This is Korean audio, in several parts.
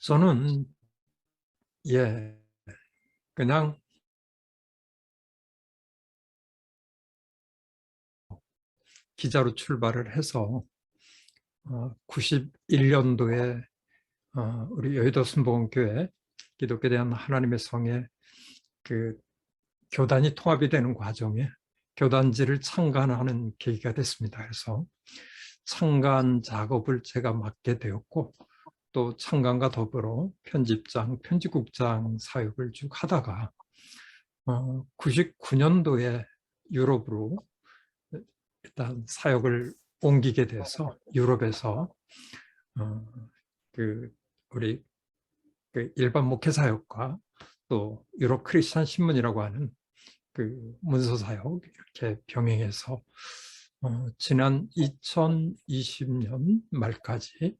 저는 그냥 기자로 출발을 해서 91년도에 우리 여의도 순복음교회 기독교에 대한 하나님의 성에 그 교단이 통합이 되는 과정에 교단지를 창간하는 계기가 됐습니다. 그래서 창간 작업을 제가 맡게 되었고, 또 창간과 더불어 편집장, 편집국장 사역을 쭉 하다가 99년도에 유럽으로 일단 사역을 옮기게 돼서 유럽에서 어, 그 우리 그 일반 목회 사역과 또 유럽 크리스천 신문이라고 하는 그 문서 사역 이렇게 병행해서 지난 2020년 말까지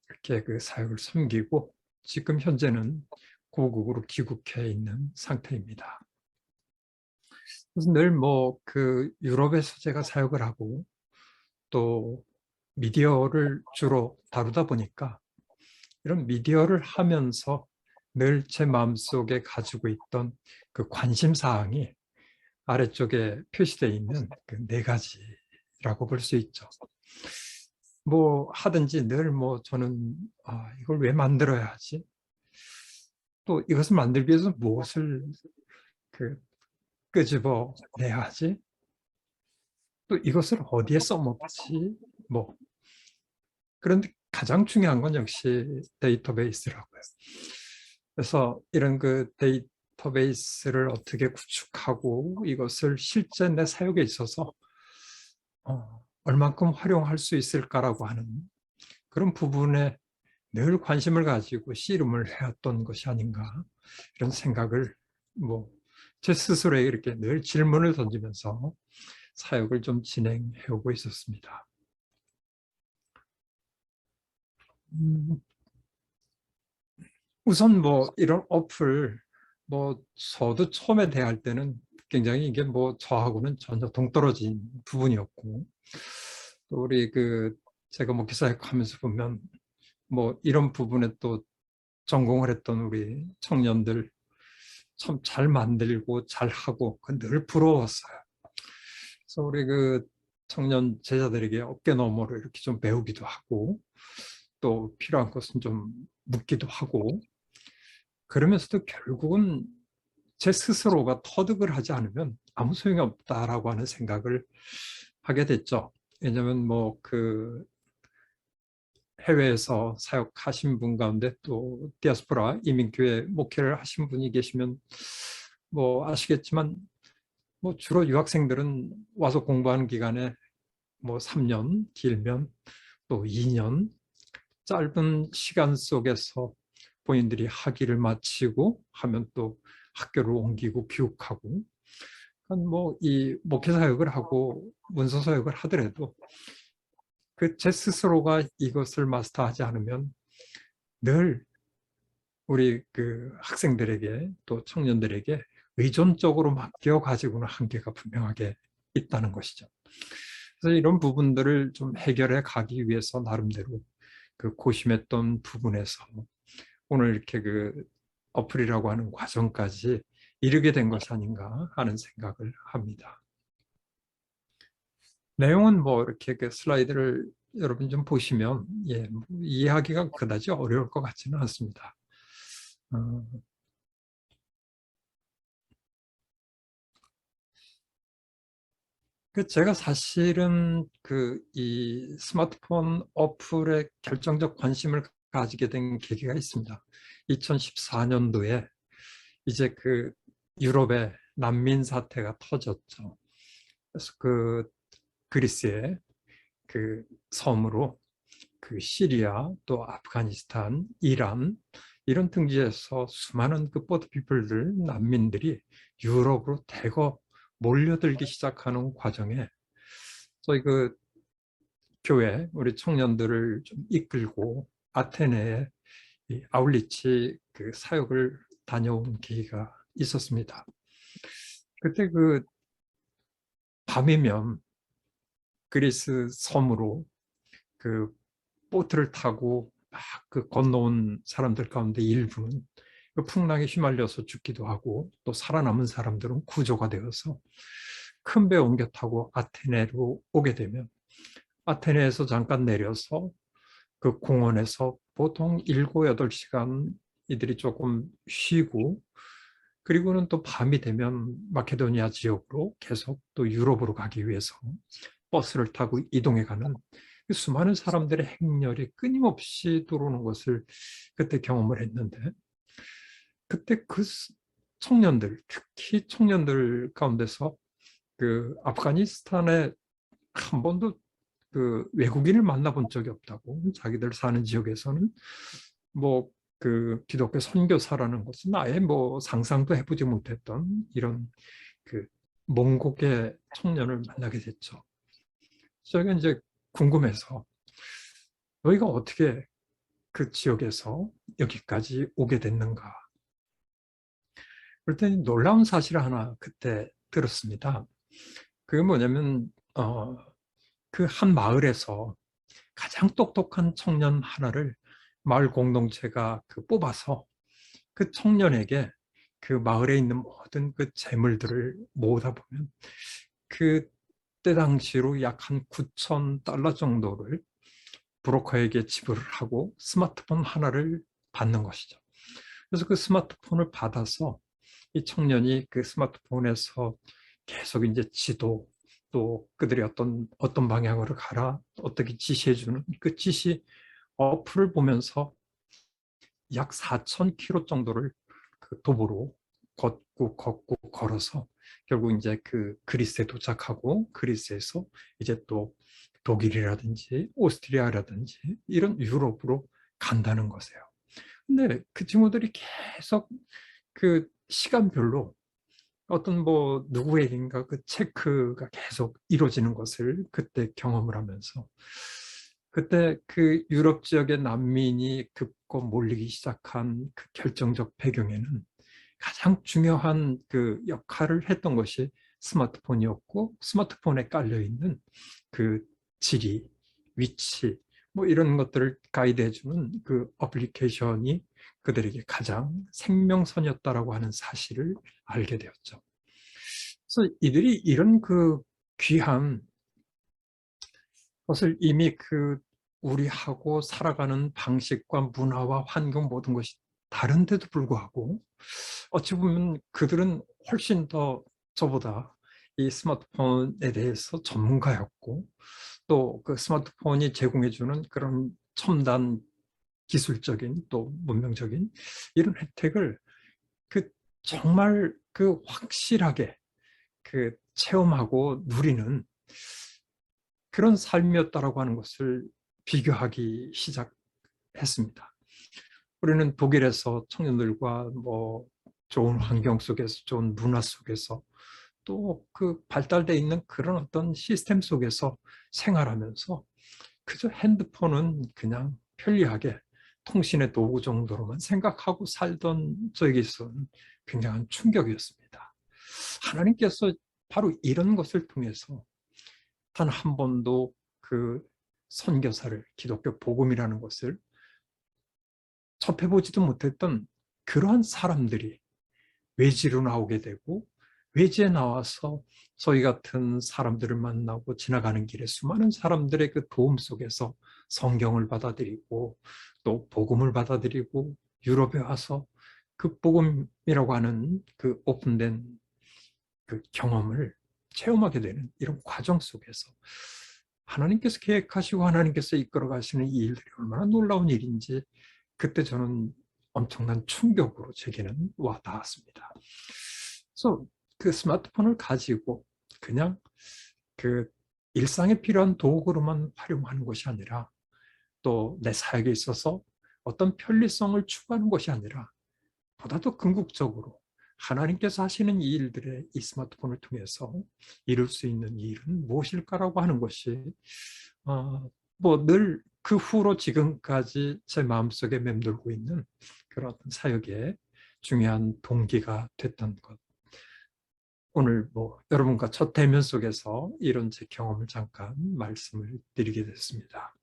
이렇게 그 사역을 섬기고, 지금 현재는 고국으로 귀국해 있는 상태입니다. 그래서 늘 뭐 그 유럽에서 제가 사역을 하고 또 미디어를 주로 다루다 보니까 이런 미디어를 하면서 늘 제 마음속에 가지고 있던 그 관심사항이 아래쪽에 표시되어 있는 그 네 가지라고 볼 수 있죠. 뭐 하든지 늘 뭐 저는 이걸 왜 만들어야 하지? 또 이것을 만들기 위해서 무엇을 그 끄집어 내야 하지? 또 이것을 어디에 써먹지? 뭐 그런데 가장 중요한 건 역시 데이터베이스라고요. 그래서 이런 그 데이터베이스를 어떻게 구축하고 이것을 실제 내 사역에 있어서 얼만큼 활용할 수 있을까라고 하는 그런 부분에 늘 관심을 가지고 씨름을 해왔던 것이 아닌가, 이런 생각을 뭐 제 스스로에게 이렇게 늘 질문을 던지면서 사역을 좀 진행해 오고 있었습니다. 우선 뭐 이런 어플, 뭐 저도 처음에 대할 때는 굉장히 이게 뭐 저하고는 전혀 동떨어진 부분이었고, 또 우리 그 제가 뭐 기사역하면서 보면 뭐 이런 부분에 또 전공을 했던 우리 청년들 참 잘 만들고 잘 하고 늘 부러웠어요. 그래서 우리 그 청년 제자들에게 어깨 너머로 이렇게 좀 배우기도 하고, 또 필요한 것은 좀 묻기도 하고, 그러면서도 결국은 제 스스로가 터득을 하지 않으면 아무 소용이 없다라고 하는 생각을 하게 됐죠. 왜냐하면 뭐 그 해외에서 사역하신 분 가운데 또 디아스포라 이민교회 목회를 하신 분이 계시면 뭐 아시겠지만, 뭐 주로 유학생들은 와서 공부하는 기간에 뭐 3년, 길면 또 2년, 짧은 시간 속에서 본인들이 학위를 마치고 하면 또 학교를 옮기고 교육하고, 뭐 이 목회 사역을 하고 문서 사역을 하더라도 그 제 스스로가 이것을 마스터하지 않으면 늘 우리 그 학생들에게 또 청년들에게 의존적으로 맡겨 가지고는 한계가 분명하게 있다는 것이죠. 그래서 이런 부분들을 좀 해결해 가기 위해서 나름대로 그 고심했던 부분에서 오늘 이렇게 그 어플이라고 하는 과정까지 이르게 된 것이 아닌가 하는 생각을 합니다. 내용은 뭐 이렇게 그 슬라이드를 여러분 좀 보시면 뭐 이해하기가 그다지 어려울 것 같지는 않습니다. 어, 그 제가 사실은 그 이 스마트폰 어플에 결정적 관심을 가지게 된 계기가 있습니다. 2014년도에 이제 그 유럽의 난민 사태가 터졌죠. 그래서 그 그리스의 그 섬으로 그 시리아 또 아프가니스탄, 이란 이런 등지에서 수많은 그 보트 피플들, 난민들이 유럽으로 대거 몰려들기 시작하는 과정에 저희 그 교회 우리 청년들을 좀 이끌고 아테네에 이 아울리치 그 사역을 다녀온 계기가 있었습니다. 그때 그 밤이면 그리스 섬으로 그 보트를 타고 막 그 건너온 사람들 가운데 일부는 그 풍랑에 휘말려서 죽기도 하고, 또 살아남은 사람들은 구조가 되어서 큰 배 옮겨 타고 아테네로 오게 되면, 아테네에서 잠깐 내려서 그 공원에서 보통 7, 8시간 이들이 조금 쉬고, 그리고는 또 밤이 되면 마케도니아 지역으로 계속 또 유럽으로 가기 위해서 버스를 타고 이동해가는 그 수많은 사람들의 행렬이 끊임없이 들어오는 것을 그때 경험을 했는데, 그때 그 청년들, 특히 청년들 가운데서 그 아프가니스탄에 한 번도 그 외국인을 만나본 적이 없다고, 자기들 사는 지역에서는 뭐 그 기독교 선교사라는 것은 아예 뭐 상상도 해보지 못했던 이런 그 몽고계 청년을 만나게 됐죠. 저희가 이제 궁금해서 너희가 어떻게 그 지역에서 여기까지 오게 됐는가. 그랬더니 놀라운 사실을 하나 그때 들었습니다. 그게 뭐냐면 그 한 마을에서 가장 똑똑한 청년 하나를 마을 공동체가 그 뽑아서 그 청년에게 그 마을에 있는 모든 그 재물들을 모으다 보면 그때 당시로 약 한 9천 달러 정도를 브로커에게 지불을 하고 스마트폰 하나를 받는 것이죠. 그래서 그 스마트폰을 받아서 이 청년이 그 스마트폰에서 계속 이제 지도, 또 그들이 어떤 방향으로 가라, 어떻게 지시해주는 그 지시 어플을 보면서 약 4,000km 정도를 그 도보로 걷고 걸어서 결국 이제 그 그리스에 도착하고, 그리스에서 이제 또 독일이라든지 오스트리아라든지 이런 유럽으로 간다는 거세요. 근데 그 친구들이 계속 그 시간별로 어떤 뭐 누구에겐가 그 체크가 계속 이루어지는 것을 그때 경험을 하면서, 그때 그 유럽 지역의 난민이 급고 몰리기 시작한 그 결정적 배경에는 가장 중요한 그 역할을 했던 것이 스마트폰이었고, 스마트폰에 깔려 있는 그 지리, 위치, 뭐 이런 것들을 가이드해주는 그 어플리케이션이 그들에게 가장 생명선이었다라고 하는 사실을 알게 되었죠. 그래서 이들이 이런 그 귀한 것을 이미 그 우리하고 살아가는 방식과 문화와 환경 모든 것이 다른데도 불구하고, 어찌 보면 그들은 훨씬 더 저보다 이 스마트폰에 대해서 전문가였고, 또 그 스마트폰이 제공해주는 그런 첨단 기술적인 또 문명적인 이런 혜택을 그 정말 그 확실하게 그 체험하고 누리는 그런 삶이었다라고 하는 것을 비교하기 시작했습니다. 우리는 독일에서 청년들과 뭐 좋은 환경 속에서, 좋은 문화 속에서, 또 그 발달돼 있는 그런 어떤 시스템 속에서 생활하면서 그저 핸드폰은 그냥 편리하게 통신의 도구 정도로만 생각하고 살던 저에게서는 굉장한 충격이었습니다. 하나님께서 바로 이런 것을 통해서 단 한 번도 그 선교사를, 기독교 복음이라는 것을 접해보지도 못했던 그러한 사람들이 외지로 나오게 되고, 외지에 나와서 저희 같은 사람들을 만나고 지나가는 길에 수많은 사람들의 그 도움 속에서 성경을 받아들이고, 또 복음을 받아들이고, 유럽에 와서 그 복음이라고 하는 그 오픈된 그 경험을 체험하게 되는 이런 과정 속에서 하나님께서 계획하시고 하나님께서 이끌어 가시는 이 일들이 얼마나 놀라운 일인지 그때 저는 엄청난 충격으로 제게는 와 닿았습니다. 그래서 그 스마트폰을 가지고 그냥 그 일상에 필요한 도구로만 활용하는 것이 아니라, 또 내 사역에 있어서 어떤 편리성을 추구하는 것이 아니라, 보다 더 궁극적으로 하나님께서 하시는 이 일들의 이 스마트폰을 통해서 이룰 수 있는 일은 무엇일까라고 하는 것이 뭐 늘 그 후로 지금까지 제 마음속에 맴돌고 있는 그런 사역의 중요한 동기가 됐던 것. 오늘 뭐 여러분과 첫 대면 속에서 이런 제 경험을 잠깐 말씀을 드리게 됐습니다.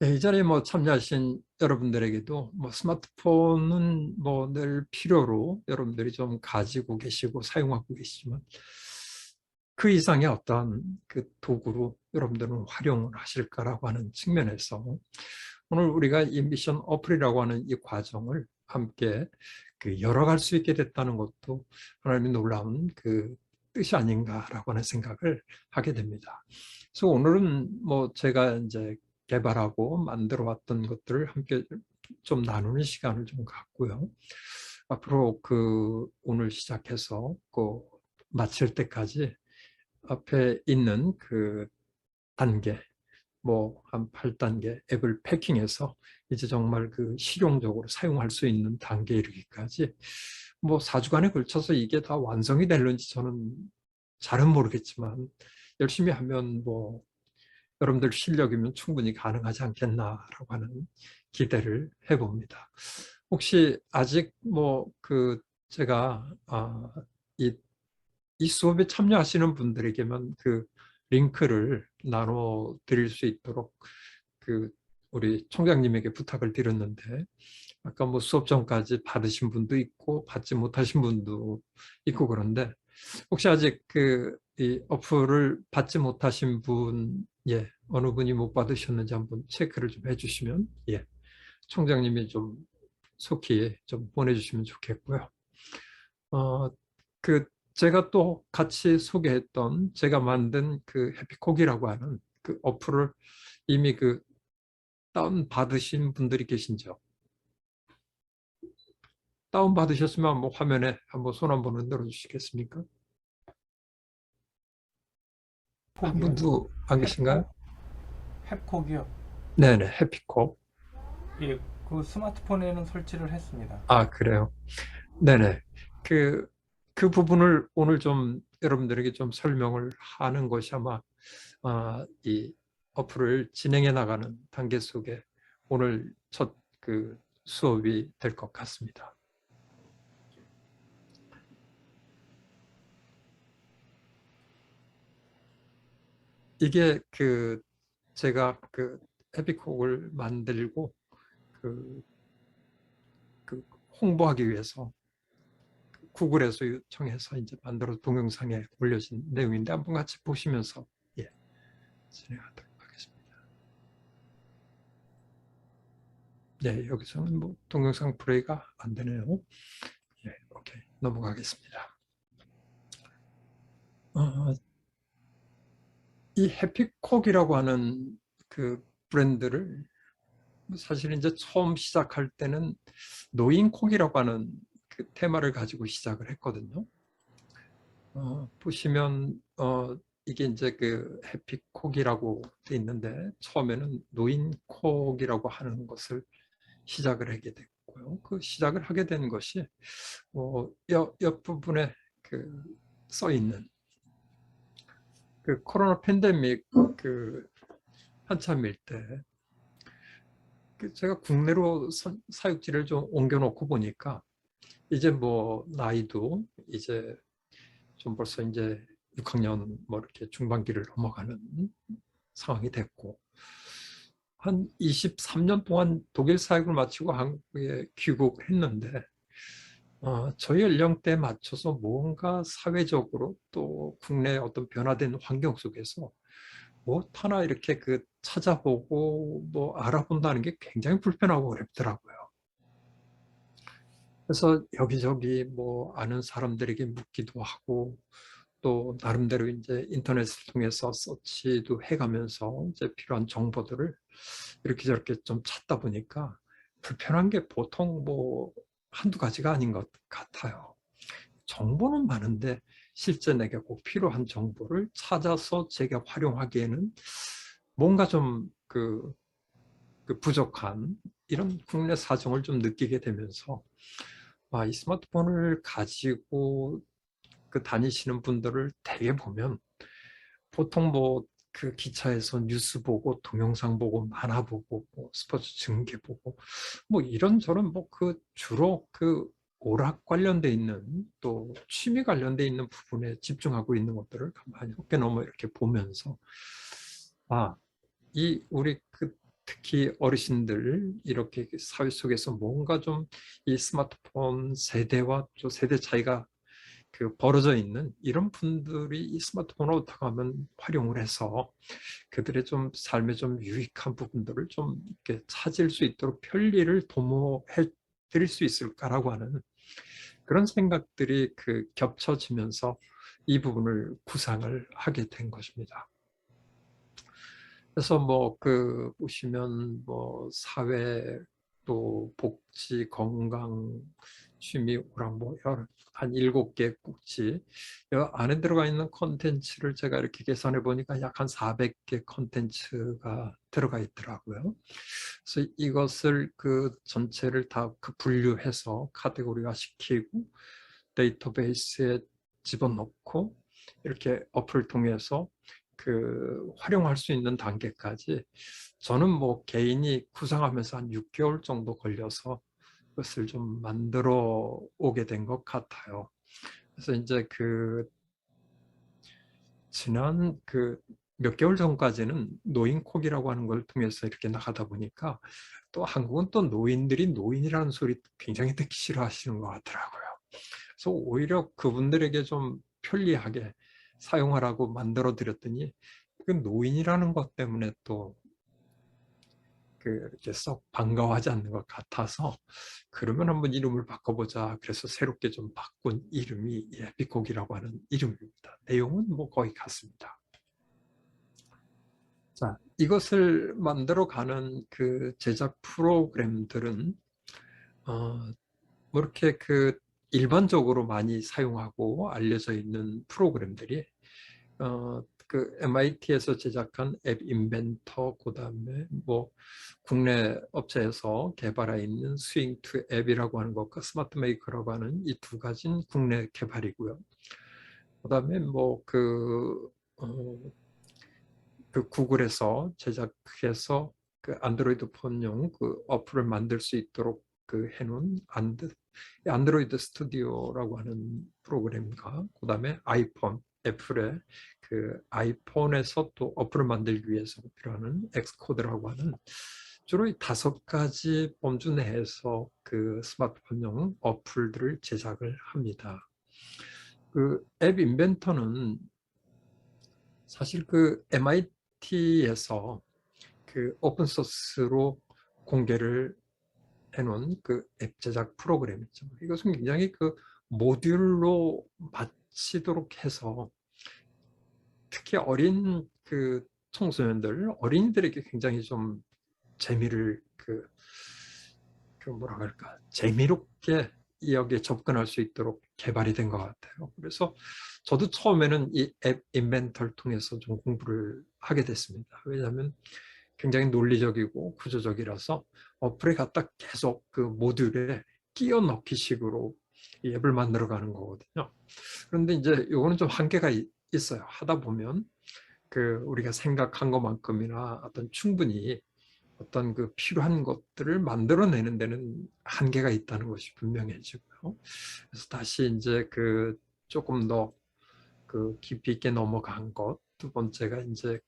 이 자리에 뭐 참여하신 여러분들에게도 뭐 스마트폰은 뭐 늘 필요로 여러분들이 좀 가지고 계시고 사용하고 계시지만 그 이상의 어떤 그 도구로 여러분들은 활용을 하실까라고 하는 측면에서 오늘 우리가 이 미션 어플이라고 하는 이 과정을 함께 그 열어갈 수 있게 됐다는 것도 하나님의 놀라운 그 뜻이 아닌가라고 하는 생각을 하게 됩니다. 그래서 오늘은 뭐 제가 이제 개발하고 만들어 왔던 것들을 함께 좀 나누는 시간을 좀 갖고요. 앞으로 그 오늘 시작해서 그 마칠 때까지 앞에 있는 그 단계, 뭐 한 8단계 앱을 패킹해서 이제 정말 그 실용적으로 사용할 수 있는 단계에 이르기까지 뭐 4주간에 걸쳐서 이게 다 완성이 될는지 저는 잘은 모르겠지만 열심히 하면 뭐 여러분들 실력이면 충분히 가능하지 않겠나라고 하는 기대를 해봅니다. 혹시 아직 뭐 그 제가 이 수업에 참여하시는 분들에게만 그 링크를 나눠 드릴 수 있도록 그 우리 총장님에게 부탁을 드렸는데 아까 뭐 수업 전까지 받으신 분도 있고 받지 못하신 분도 있고 그런데 혹시 아직 그 이 어플을 받지 못하신 분, 예, 어느 분이 못 받으셨는지 한번 체크를 좀 해주시면, 예, 총장님이 좀 속히 좀 보내주시면 좋겠고요. 어, 그 제가 또 같이 소개했던 제가 만든 그 해피콕이라고 하는 그 어플을 이미 그 다운 받으신 분들이 계신죠. 다운 받으셨으면 뭐 화면에 한번 손 한번 흔들어 주시겠습니까? 한 콕이요? 분도 안 계신가요? 햅콕? 햅콕이요? 네네, 해피콕. 예, 그 스마트폰에는 설치를 했습니다. 아, 그래요. 네네. 그, 그 부분을 오늘 좀 여러분들에게 좀 설명을 하는 것이 아마 이 어플을 진행해 나가는 단계 속에 오늘 첫 그 수업이 될 것 같습니다. 이게 그 제가 그 에피콕을 만들고 그, 그 홍보하기 위해서 구글에서 요청해서 이제 만들어 동영상에 올려진 내용인데 한번 같이 보시면서 예, 진행하도록 하겠습니다. 네, 여기서는 뭐 동영상 플레이가 안 되네요. 예, 오케이, 넘어가겠습니다. 어, 이 해피콕이라고 하는 그 브랜드를 사실 이제 처음 시작할 때는 노인콕이라고 하는 그 테마를 가지고 시작을 했거든요. 보시면 이게 이제 그 해피콕이라고 돼 있는데 처음에는 노인콕이라고 하는 것을 시작을 하게 됐고요. 그 시작을 하게 된 것이 옆부분에 그 써 있는 그 코로나 팬데믹 그 한참일 때 제가 국내로 사육지를 좀 옮겨놓고 보니까 이제 뭐 나이도 이제 좀 벌써 이제 6학년 뭐 이렇게 중반기를 넘어가는 상황이 됐고 한 23년 동안 독일 사역을 마치고 한국에 귀국을 했는데 저희 연령대에 맞춰서 뭔가 사회적으로 또 국내 어떤 변화된 환경 속에서 뭐 하나 이렇게 그 찾아보고 뭐 알아본다는 게 굉장히 불편하고 어렵더라고요. 그래서 여기저기 뭐 아는 사람들에게 묻기도 하고 또 나름대로 이제 인터넷을 통해서 서치도 해가면서 이제 필요한 정보들을 이렇게 저렇게 좀 찾다 보니까 불편한 게 보통 뭐 한두 가지가 아닌 것 같아요. 정보는 많은데 실제 내게 꼭 필요한 정보를 찾아서 제가 활용하기에는 뭔가 좀 그 부족한 이런 국내 사정을 좀 느끼게 되면서 이 스마트폰을 가지고 그 다니시는 분들을 대개 보면 보통 뭐 그 기차에서 뉴스 보고 동영상 보고 만화 보고 뭐 스포츠 중계 보고 뭐 이런저런 뭐 그 주로 그 오락 관련돼 있는 또 취미 관련돼 있는 부분에 집중하고 있는 것들을 가만히 어깨 넘어 이렇게 보면서 이 우리 그 특히 어르신들 이렇게 사회 속에서 뭔가 좀 이 스마트폰 세대와 또 세대 차이가 벌어져 있는 이런 분들이 이 스마트폰을 어떻게 하면 활용을 해서 그들의 좀 삶에 좀 유익한 부분들을 좀 이렇게 찾을 수 있도록 편리를 도모해 드릴 수 있을까라고 하는 그런 생각들이 겹쳐지면서 이 부분을 구상을 하게 된 것입니다. 그래서 보시면 사회 또 복지, 건강, 취미, 오락 여러 한 7개 꼭지 이 안에 들어가 있는 콘텐츠를 제가 이렇게 계산해 보니까 약 한 400개 콘텐츠가 들어가 있더라고요. 그래서 이것을 전체를 다 분류해서 카테고리화 시키고 데이터베이스에 집어넣고 이렇게 어플을 통해서 활용할 수 있는 단계까지 저는 개인이 구상하면서 한 6개월 정도 걸려서 그것을 좀 만들어 오게 된 것 같아요. 그래서 이제 지난 몇 개월 전까지는 노인콕이라고 하는 걸 통해서 이렇게 나가다 보니까 또 한국은 또 노인들이 노인이라는 소리 굉장히 듣기 싫어하시는 것 같더라고요. 그래서 오히려 그분들에게 좀 편리하게 사용하라고 만들어 드렸더니 그 노인이라는 것 때문에 또 이렇게 썩 반가워하지 않는 것 같아서 그러면 한번 이름을 바꿔보자. 그래서 새롭게 좀 바꾼 이름이 에피콕이라고 하는 이름입니다. 내용은 거의 같습니다. 자, 이것을 만들어가는 제작 프로그램들은 이렇게 일반적으로 많이 사용하고 알려져 있는 프로그램들이 MIT에서 제작한 앱 인벤터, 그다음에 국내 업체에서 개발해 있는 스윙 투 앱이라고 하는 것과 스마트 메이커라고 하는 이 두 가지는 국내 개발이고요. 그다음에 구글에서 제작해서 안드로이드 폰용 어플을 만들 수 있도록 해놓은 안드로이드 스튜디오라고 하는 프로그램과 그다음에 아이폰, 애플의 아이폰에서 또 어플을 만들기 위해서 필요한 엑스코드라고 하는 주로 이 5가지 범주 내에서 스마트폰용 어플들을 제작을 합니다. 앱 인벤터는 사실 MIT에서 오픈소스로 공개를 해놓은 앱 제작 프로그램이죠. 이것은 굉장히 모듈로 마치도록 해서 특히 어린 청소년들, 어린이들에게 굉장히 좀 재미를 뭐라 그럴까, 재미롭게 여기에 접근할 수 있도록 개발이 된 것 같아요. 그래서 저도 처음에는 이 앱 인벤터를 통해서 좀 공부를 하게 됐습니다. 왜냐하면 굉장히 논리적이고 구조적이라서 어플에 갖다 계속 모듈에 끼워 넣기 식으로 이 앱을 만들어 가는 거거든요. 그런데 이제 요거는 좀 한계가 있어요. 하다 보면 우리가 생각한 것만큼이나 충분히 어떤 필요한 것들을 만들어내는 데는 한계가 있다는 것이 분명해지고요. 그래서 다시 이제 조금 더 깊이 있게 넘어간 것. 두 번째가 이제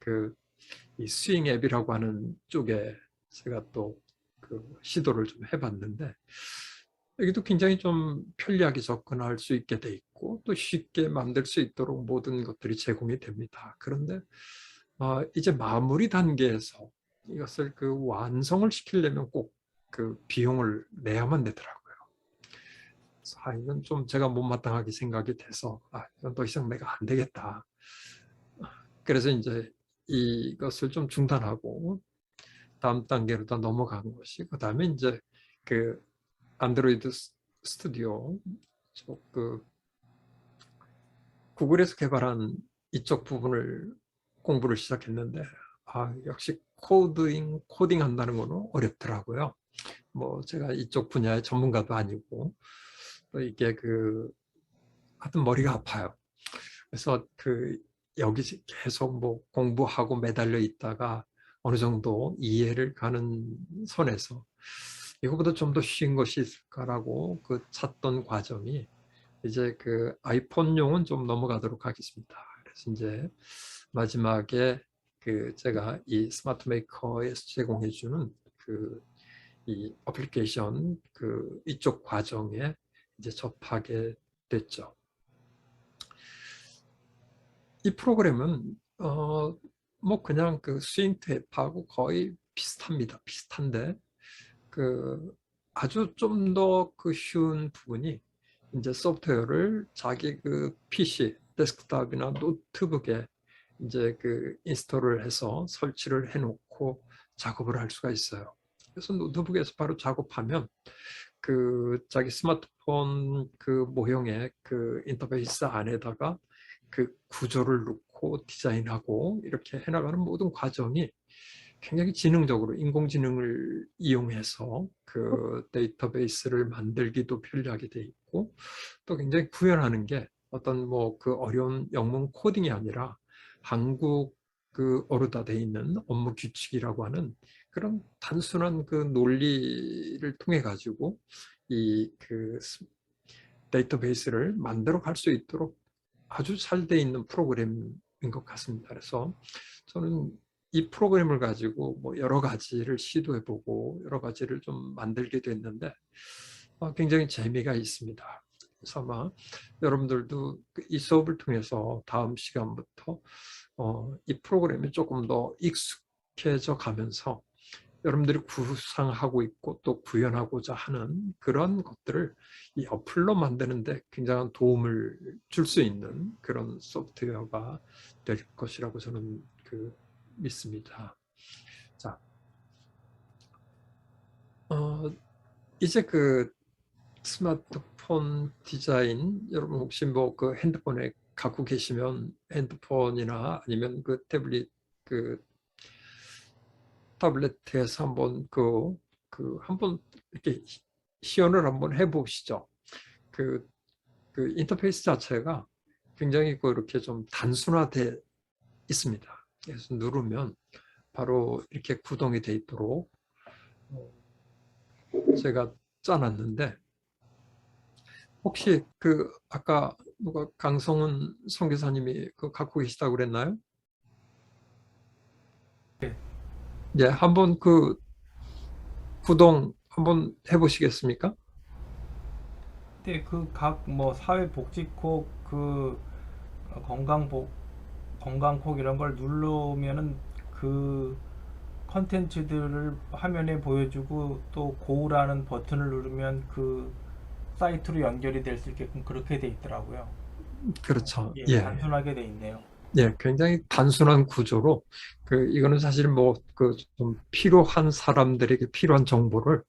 이 스윙 앱이라고 하는 쪽에 제가 또 시도를 좀 해봤는데 여기도 굉장히 좀 편리하게 접근할 수 있게 돼 있고 또 쉽게 만들 수 있도록 모든 것들이 제공이 됩니다. 그런데 이제 마무리 단계에서 이것을 완성을 시키려면 꼭 비용을 내야만 되더라고요. 그래서 이건 좀 제가 못마땅하게 생각이 돼서 이건 더 이상 내가 안 되겠다. 그래서 이제 이것을 좀 중단하고 다음 단계로 더 넘어간 것이 그다음에 이제 안드로이드 스튜디오 구글에서 개발한 이쪽 부분을 공부를 시작했는데 역시 코딩 한다는 거는 어렵더라고요. 제가 이쪽 분야의 전문가도 아니고 또 이게 하여튼 머리가 아파요. 그래서 여기 계속 공부하고 매달려 있다가 어느 정도 이해를 가는 선에서 이거보다 좀 더 쉬운 것이 있을까라고 찾던 과정이 이제 아이폰용은 좀 넘어가도록 하겠습니다. 그래서 이제 마지막에 제가 이 스마트 메이커에서 제공해주는 이 어플리케이션 이쪽 과정에 이제 접하게 됐죠. 이 프로그램은 뭐 그냥 스윙트 앱하고 거의 비슷합니다. 비슷한데 아주 좀 더 쉬운 부분이 이제 소프트웨어를 자기 PC, 데스크탑이나 노트북에 이제 인스톨을 해서 설치를 해놓고 작업을 할 수가 있어요. 그래서 노트북에서 바로 작업하면 자기 스마트폰 모형의 인터페이스 안에다가 구조를 넣고 디자인하고 이렇게 해나가는 모든 과정이 굉장히 지능적으로 인공지능을 이용해서 데이터베이스를 만들기도 편리하게 돼 있고 또 굉장히 구현하는 게 어떤 어려운 영문 코딩이 아니라 한국 어로다 돼 있는 업무 규칙이라고 하는 그런 단순한 논리를 통해 가지고 이 데이터베이스를 만들어 갈 수 있도록 아주 잘 돼 있는 프로그램인 것 같습니다. 그래서 저는 이 프로그램을 가지고 여러 가지를 시도해보고 여러 가지를 좀 만들게 됐는데 굉장히 재미가 있습니다. 그래서 아마 여러분들도 이 수업을 통해서 다음 시간부터 이 프로그램에 조금 더 익숙해져 가면서 여러분들이 구상하고 있고 또 구현하고자 하는 그런 것들을 이 어플로 만드는데 굉장한 도움을 줄 수 있는 그런 소프트웨어가 될 것이라고 저는 믿습니다. 자, 이제 스마트폰 디자인 여러분 혹시 핸드폰에 갖고 계시면 핸드폰이나 아니면 타블렛에서 한번 한번 이렇게 시연을 한번 해보시죠. 인터페이스 자체가 굉장히 이렇게 좀 단순화돼 있습니다. 그래서 누르면 바로 이렇게 구동이 돼 있도록 제가 짜놨는데 혹시 아까 누가 강성훈 선교사님이 갖고 계시다고 그랬나요? 네. 예, 한번 구동 한번 해보시겠습니까? 근데 각 사회복지콕 건강복 건강콕 이런 걸 누르면은 컨텐츠들을 화면에 보여주고 또 고우라는 버튼을 누르면 사이트로 연결이 될 수 있게끔 그렇게 돼 있더라고요. 그렇죠. 예, 예. 단순하게 돼 있네요. 예, 굉장히 단순한 구조로 이거는 사실 좀 필요한 사람들에게 필요한 정보를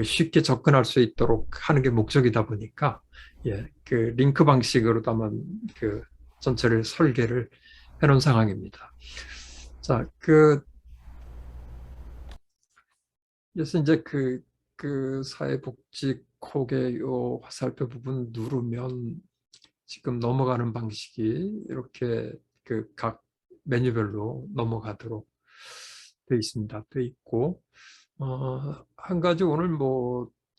쉽게 접근할 수 있도록 하는 게 목적이다 보니까 예, 링크 방식으로다만 전체를 설계를 해놓은 상황입니다. 자, 그래서 이제 사회복지콕의 요 화살표 부분 누르면 지금 넘어가는 방식이 이렇게 각 메뉴별로 넘어가도록 돼 있습니다. 돼 있고 한 가지 오늘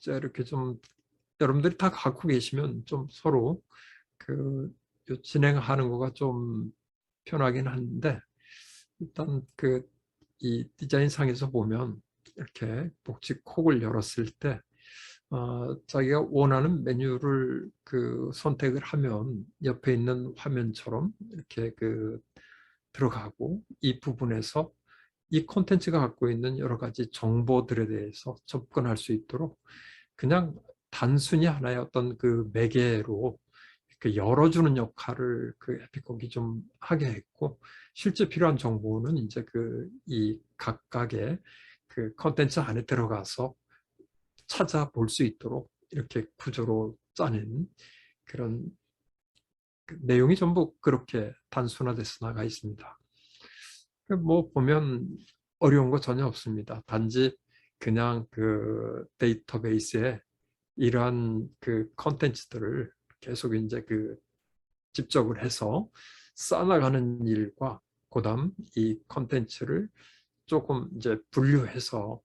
이렇게 좀 여러분들이 다 갖고 계시면 좀 서로 요 진행하는 거가 좀 편하긴 한데 일단 이 디자인상에서 보면 이렇게 복지콕을 열었을 때 자기가 원하는 메뉴를 선택을 하면 옆에 있는 화면처럼 이렇게 들어가고 이 부분에서 이 콘텐츠가 갖고 있는 여러 가지 정보들에 대해서 접근할 수 있도록 그냥 단순히 하나의 어떤 매개로 열어주는 역할을 에피콕이 좀 하게 했고 실제 필요한 정보는 이제 이 각각의 콘텐츠 안에 들어가서 찾아볼 수 있도록 이렇게 구조로 짜낸 그런 내용이 전부 그렇게 단순화돼서 나가 있습니다. 보면 어려운 거 전혀 없습니다. 단지 그냥 데이터베이스에 이러한 컨텐츠들을 계속 이제 집적을 해서 쌓아나가는 일과 그다음 이 컨텐츠를 조금 이제 분류해서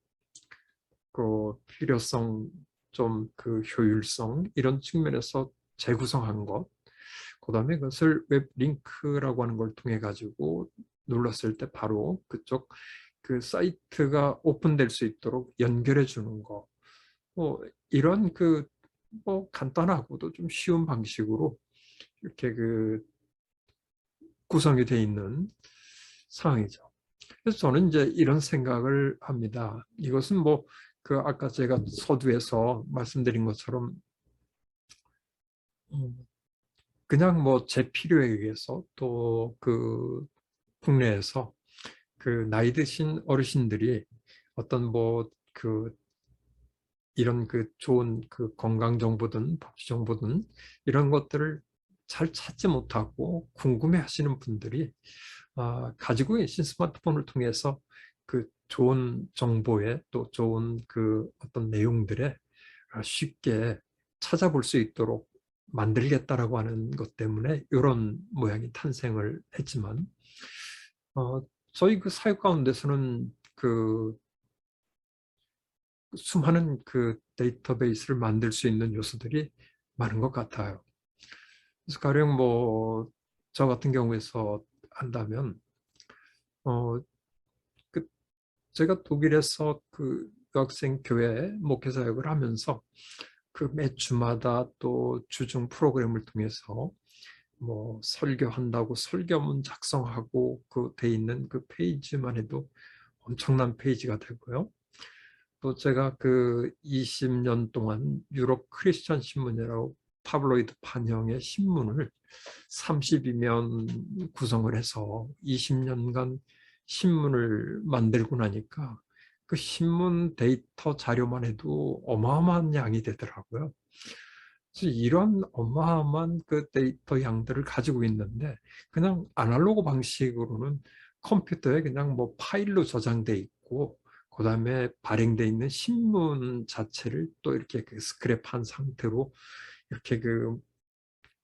필요성 좀 효율성 이런 측면에서 재구성한 것 그다음에 그것을 웹 링크라고 하는 걸 통해 가지고 눌렀을 때 바로 그쪽 그 사이트가 오픈될 수 있도록 연결해 주는 거. 뭐 이런 그 뭐 간단하고도 좀 쉬운 방식으로 이렇게 그 구성이 되어 있는 상황이죠. 그래서 저는 이제 이런 생각을 합니다. 이것은 뭐 그 아까 제가 서두에서 말씀드린 것처럼 그냥 뭐 제 필요에 의해서 또 그 국내에서 그 나이 드신 어르신들이 어떤 뭐 그 이런 그 좋은 그 건강 정보든 복지 정보든 이런 것들을 잘 찾지 못하고 궁금해 하시는 분들이 가지고 계신 스마트폰을 통해서 그 좋은 정보에 또 좋은 그 어떤 내용들에 쉽게 찾아볼 수 있도록 만들겠다라고 하는 것 때문에 이런 모양이 탄생을 했지만 저희 그 사회 가운데서는 그 수많은 그 데이터베이스를 만들 수 있는 요소들이 많은 것 같아요. 그래서 가령 뭐 저 같은 경우에서 한다면 어, 그 제가 독일에서 그 유학생 교회 목회 사역을 하면서 그 매 주마다 또 주중 프로그램을 통해서 뭐 설교한다고 설교문 작성하고 그 돼 있는 그 페이지만 해도 엄청난 페이지가 되고요. 또 제가 그 20년 동안 유럽 크리스천 신문이라고 타블로이드 판형의 신문을 32면 구성을 해서 20년간 신문을 만들고 나니까 그 신문 데이터 자료만 해도 어마어마한 양이 되더라고요. 그래서 이런 어마어마한 그 데이터 양들을 가지고 있는데 그냥 아날로그 방식으로는 컴퓨터에 그냥 뭐 파일로 저장돼 있고 그다음에 발행돼 있는 신문 자체를 또 이렇게 그 스크랩한 상태로 이렇게 그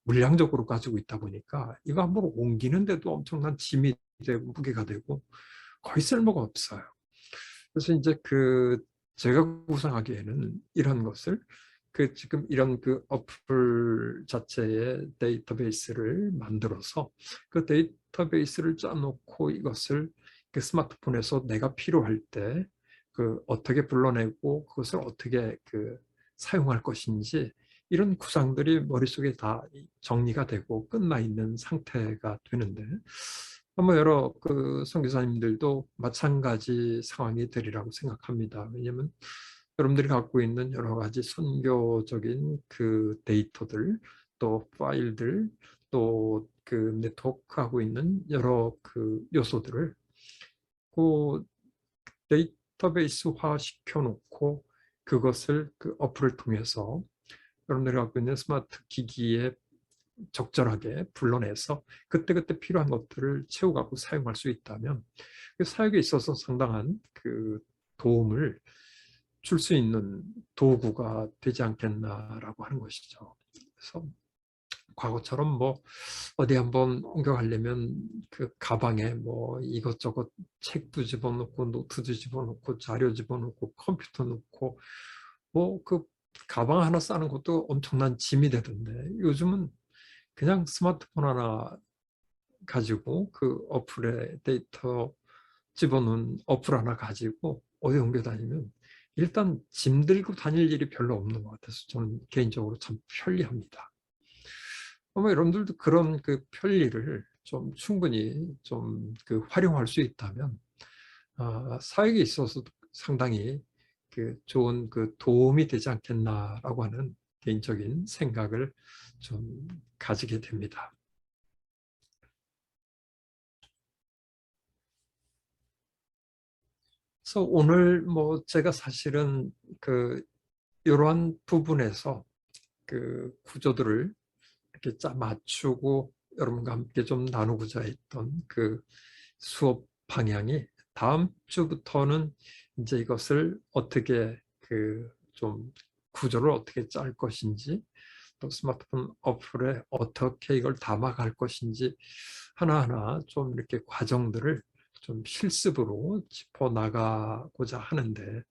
물량적으로 가지고 있다 보니까 이거 한번 옮기는데도 엄청난 짐이 되고 무게가 되고 거의 쓸모가 없어요. 그래서 이제 그 제가 구상하기에는 이런 것을 그 지금 이런 그 어플 자체의 데이터베이스를 만들어서 그 데이터베이스를 짜놓고 이것을 그 스마트폰에서 내가 필요할 때 그 어떻게 불러내고 그것을 어떻게 그 사용할 것인지 이런 구상들이 머릿속에 다 정리가 되고 끝나 있는 상태가 되는데 아마 여러 그 선교사님들도 마찬가지 상황이 되리라고 생각합니다. 왜냐하면 여러분들이 갖고 있는 여러 가지 선교적인 그 데이터들, 또 파일들, 또 그 네트워크하고 있는 여러 그 요소들을 그 데이터베이스화 시켜놓고 그것을 그 어플을 통해서 여러분들이 갖고 있는 스마트 기기에 적절하게 불러내서 그때그때 필요한 것들을 채워가고 사용할 수 있다면 그 사역에 있어서 상당한 그 도움을 줄 수 있는 도구가 되지 않겠나라고 하는 것이죠. 그래서 과거처럼 뭐 어디 한번 옮겨가려면 그 가방에 뭐 이것저것 책도 집어넣고 노트도 집어넣고 자료 집어넣고 컴퓨터 넣고 뭐 그 가방 하나 싸는 것도 엄청난 짐이 되던데 요즘은 그냥 스마트폰 하나 가지고 그 어플에 데이터 집어넣은 어플 하나 가지고 어디 옮겨 다니면 일단 짐 들고 다닐 일이 별로 없는 것 같아서 저는 개인적으로 참 편리합니다. 아마 여러분들도 그런 그 편리를 좀 충분히 좀 그 활용할 수 있다면 사회에 있어서 상당히 그 좋은 그 도움이 되지 않겠나라고 하는 개인적인 생각을 좀 가지게 됩니다. 그래서 오늘 뭐 제가 사실은 그 이러한 부분에서 그 구조들을 이렇게 짜 맞추고 여러분과 함께 좀 나누고자 했던 그 수업 방향이 다음 주부터는 이제 이것을 어떻게 그 좀 구조를 어떻게 짤 것인지 또 스마트폰 어플에 어떻게 이걸 담아갈 것인지 하나하나 좀 이렇게 과정들을 좀 실습으로 짚어 나가고자 하는데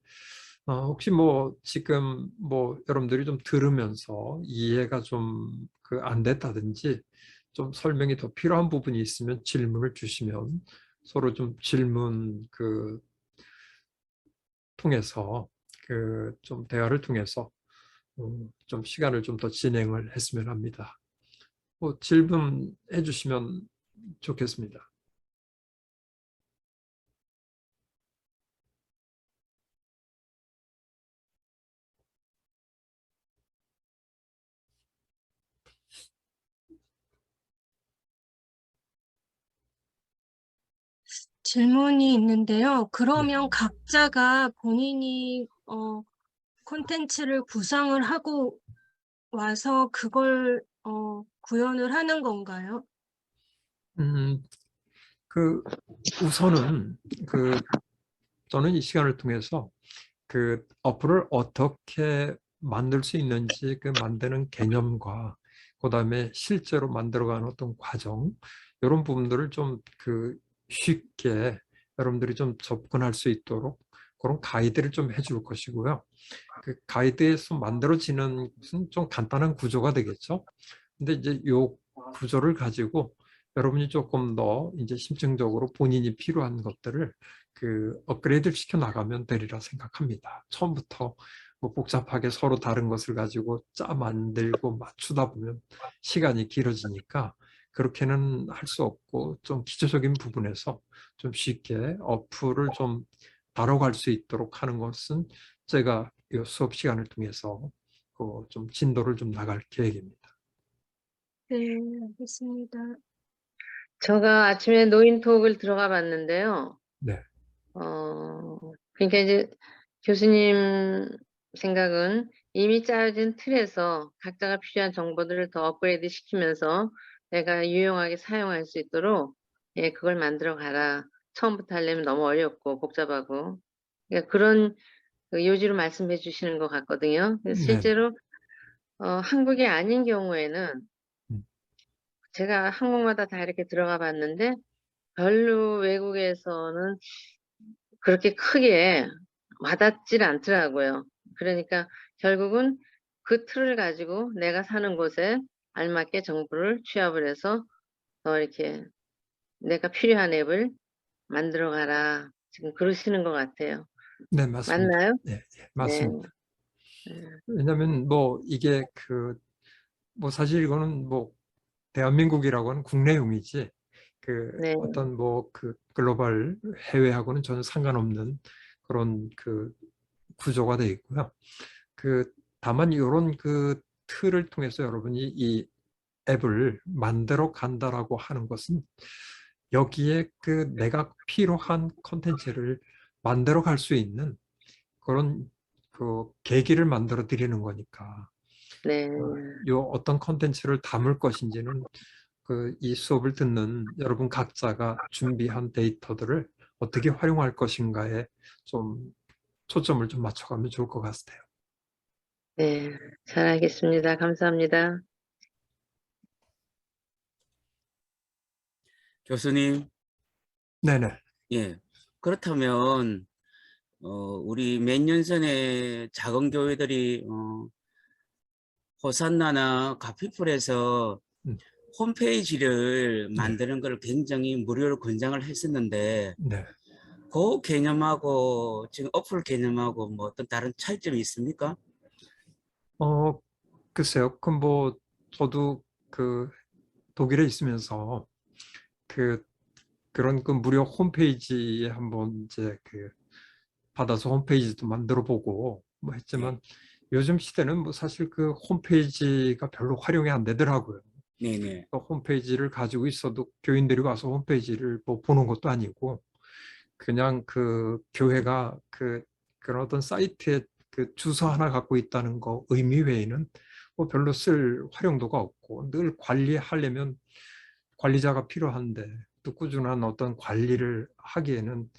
혹시 뭐 지금 뭐 여러분들이 좀 들으면서 이해가 좀 그 안 됐다든지 좀 설명이 더 필요한 부분이 있으면 질문을 주시면 서로 좀 질문 통해서 좀 대화를 통해서 좀 시간을 좀 더 진행을 했으면 합니다. 뭐 질문해 주시면 좋겠습니다. 질문이 있는데요. 네. 그러면 각자가 본인이 콘텐츠를 구상을 하고 와서 그걸 구현을 하는 건가요? 음, 우선은 저는 이 시간을 통해서 어플을 어떻게 만들 수 있는지 만드는 개념과 그다음에 실제로 만들어가는 어떤 과정 이런 부분들을 좀 쉽게 여러분들이 좀 접근할 수 있도록 그런 가이드를 좀 해줄 것이고요. 그 가이드에서 만들어지는 것은 좀 간단한 구조가 되겠죠. 근데 이제 요 구조를 가지고 여러분이 조금 더 이제 심층적으로 본인이 필요한 것들을 업그레이드를 시켜 나가면 되리라 생각합니다. 처음부터 뭐 복잡하게 서로 다른 것을 가지고 짜 만들고 맞추다 보면 시간이 길어지니까 그렇게는 할 수 없고 좀 기초적인 부분에서 좀 쉽게 어플을 좀 다뤄갈 수 있도록 하는 것은 제가 이 수업 시간을 통해서 좀 진도를 좀 나갈 계획입니다. 네, 알겠습니다. 제가 아침에 노인톡을 들어가 봤는데요. 네, 그러니까 이제 교수님 생각은 이미 짜여진 틀에서 각자가 필요한 정보들을 더 업그레이드 시키면서 내가 유용하게 사용할 수 있도록 예, 그걸 만들어 가라. 처음부터 하려면 너무 어렵고 복잡하고 그러니까 그런 요지로 말씀해 주시는 것 같거든요. 그래서 네, 실제로 한국이 아닌 경우에는 음, 제가 항목마다 다 이렇게 들어가 봤는데 별로 외국에서는 그렇게 크게 와닿질 않더라고요. 그러니까 결국은 그 틀을 가지고 내가 사는 곳에 알맞게 정보를 취합을 해서 더 이렇게 내가 필요한 앱을 만들어 가라. 지금 그러시는 것 같아요. 네, 맞습니다. 맞나요? 네, 예, 네. 맞습니다. 왜냐하면 뭐 이게 뭐 사실 이거는 뭐 대한민국이라고 하는 국내용이지 네. 어떤 뭐 글로벌 해외하고는 전혀 상관없는 그런 구조가 되어 있고요. 다만 이런 틀을 통해서 여러분이 이 앱을 만들어 간다라고 하는 것은 여기에 내가 필요한 컨텐츠를 만들어 갈 수 있는 그런 계기를 만들어 드리는 거니까 네. 요 어떤 컨텐츠를 담을 것인지는 이 수업을 듣는 여러분 각자가 준비한 데이터들을 어떻게 활용할 것인가에 좀 초점을 좀 맞춰가면 좋을 것 같아요. 네. 잘 알겠습니다. 감사합니다. 교수님, 네네. 예. 그렇다면, 우리 몇 년 전에 작은 교회들이, 호산나나 가피풀에서 음, 홈페이지를 네. 만드는 걸 굉장히 무료로 권장을 했었는데, 네. 그 개념하고 지금 어플 개념하고 뭐 어떤 다른 차이점이 있습니까? 글쎄요. 그럼 뭐 저도 독일에 있으면서 그런 무료 홈페이지에 한번 이제 받아서 홈페이지도 만들어 보고 뭐 네. 했지만 요즘 시대는 뭐 사실 홈페이지가 별로 활용이 안 되더라고요. 네네. 홈페이지를 가지고 있어도 교인들이 와서 홈페이지를 뭐 보는 것도 아니고 그냥 교회가 그런 어떤 사이트에 주소 하나 갖고 있다는 거 의미 외에는 뭐 별로 쓸 활용도가 없고 늘 관리하려면 관리자가 필요한데 또 꾸준한 어떤 관리를 하기에는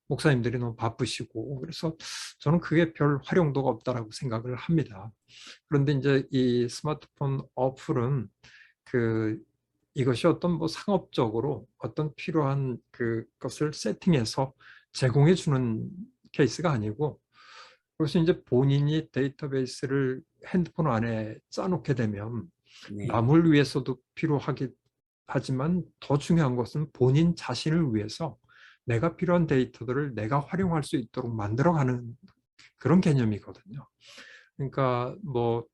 목사님들이 너무 바쁘시고 그래서 저는 그게 별 활용도가 없다라고 생각을 합니다. 그런데 이제 이 스마트폰 어플은 이것이 어떤 뭐 상업적으로 어떤 필요한 그것을 세팅해서 제공해 주는 케이스가 아니고 그래서 이제 본인이 데이터베이스를 핸드폰 안에 짜놓게 되면 네. 남을 위해서도 필요하기 하지만 더 중요한 것은 본인 자신을 위해서 내가 필요한 데이터들을 내가 활용할 수 있도록 만들어가는 그런 개념이거든요. 그러니까 뭐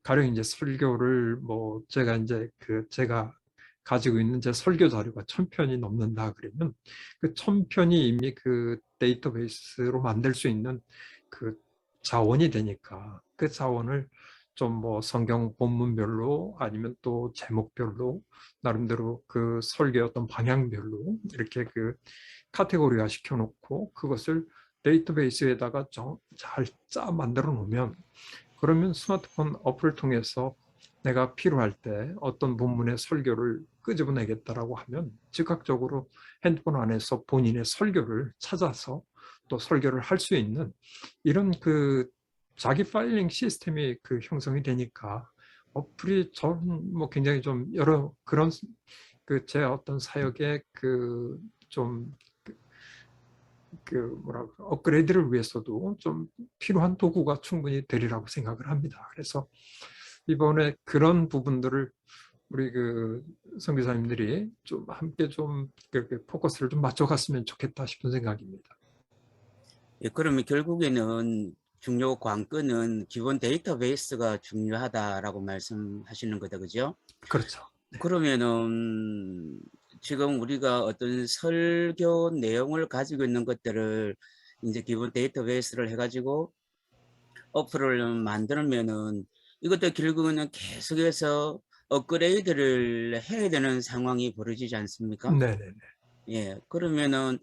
가령 이제 설교를 뭐 제가 가지고 있는 제 설교 자료가 1000편이 넘는다 그러면 그 1000편이 이미 그 데이터베이스로 만들 수 있는 그 자원이 되니까 그 자원을 좀 뭐 성경 본문별로 아니면 또 제목별로 나름대로 그 설교 어떤 방향별로 이렇게 그 카테고리화 시켜놓고 그것을 데이터베이스에다가 잘 만들어 놓으면 그러면 스마트폰 어플을 통해서 내가 필요할 때 어떤 본문의 설교를 끄집어내겠다라고 하면 즉각적으로 핸드폰 안에서 본인의 설교를 찾아서 또 설교를 할 수 있는 이런 그 자기 파일링 시스템이 그 형성이 되니까 어플이 저는 뭐 굉장히 좀 여러 그런 그 제 어떤 사역의 업그레이드를 위해서도 좀 필요한 도구가 충분히 되리라고 생각을 합니다. 그래서 이번에 그런 부분들을 우리 그 선교사님들이 좀 함께 좀 그렇게 포커스를 좀 맞춰갔으면 좋겠다 싶은 생각입니다. 예, 그러면 결국에는 중요 관건은 기본 데이터베이스가 중요하다라고 말씀하시는 거다, 그죠? 그렇죠. 그러면은 지금 우리가 어떤 설교 내용을 가지고 있는 것들을 이제 기본 데이터베이스를 해가지고 어플을 만들면은 이것도 결국에는 계속해서 업그레이드를 해야 되는 상황이 벌어지지 않습니까? 네네네. 예, 그러면은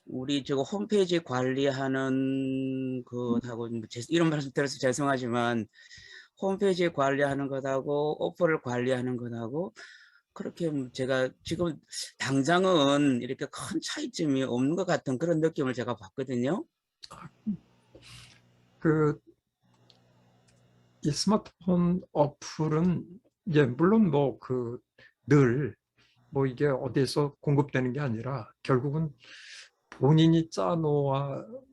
우리 저거 홈페이지 관리하는 것하고 이런 말씀 드려서 죄송하지만 홈페이지 관리하는 것하고 어플을 관리하는 것하고 그렇게 제가 지금 당장은 이렇게 큰 차이점이 없는 것 같은 그런 느낌을 제가 받거든요. 이 스마트폰 어플은 이제 물론 뭐 늘 뭐 이게 어디에서 공급되는 게 아니라 결국은 본인이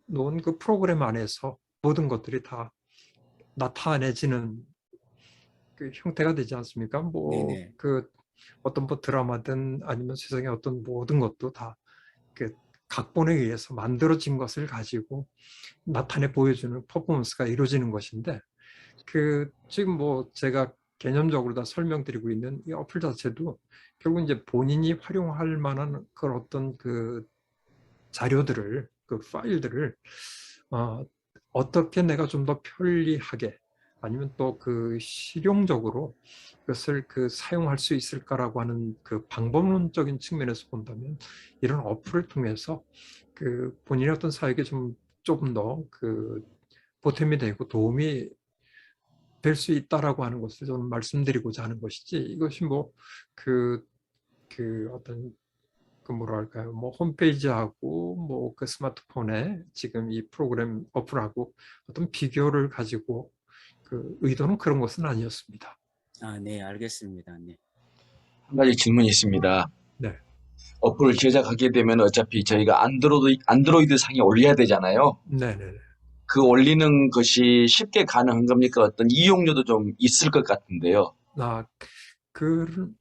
놓은 그 프로그램 안에서 모든 것들이 다 나타내지는 그 형태가 되지 않습니까? 뭐 네네. 어떤 뭐 드라마든 아니면 세상의 어떤 모든 것도 다 그 각본에 의해서 만들어진 것을 가지고 나타내 보여주는 퍼포먼스가 이루어지는 것인데 지금 뭐 제가 개념적으로 다 설명드리고 있는 이 어플 자체도 결국 이제 본인이 활용할 만한 그런 어떤 그 자료들을 그 파일들을 어떻게 내가 좀 더 편리하게 아니면 또 실용적으로 그것을 사용할 수 있을까라고 하는 그 방법론적인 측면에서 본다면 이런 어플을 통해서 본인의 어떤 사역에 조금 더 보탬이 되고 도움이 될 수 있다라고 하는 것을 저는 말씀드리고자 하는 것이지 이것이 뭐 어떤 뭐랄까요 뭐 홈페이지하고 뭐 스마트폰에 지금 이 프로그램 어플하고 어떤 비교를 가지고 의도는 그런 것은 아니었습니다. 아, 네, 알겠습니다. 네. 한 가지 질문이 있습니다. 네, 어플을 제작하게 되면 어차피 저희가 안드로이드 상에 올려야 되잖아요. 네, 네. 그 올리는 것이 쉽게 가능한 겁니까? 어떤 이용료도 좀 있을 것 같은데요. 그